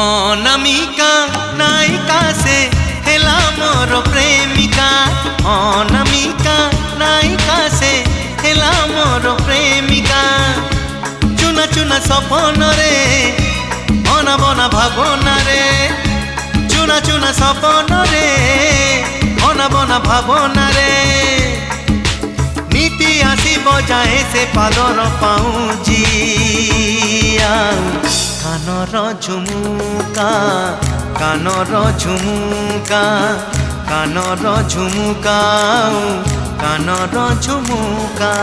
অনামিকা নায়িকা সে হেলা মোর প্রেমিকা। অনামিকা নায়িকা সে হেলা মোর প্রেমিকা। চুনা চুনা সপনরে অনাবনা ভাবনারে। চুনা চুনা সপনরে অনাবনা ভাবনারে। নীতি আসিব যায় সে পাদর পাউজিয়া। কানর ঝুমুকা কানর ঝুমুকা কানর ঝুমুকা কানর ঝুমুকা।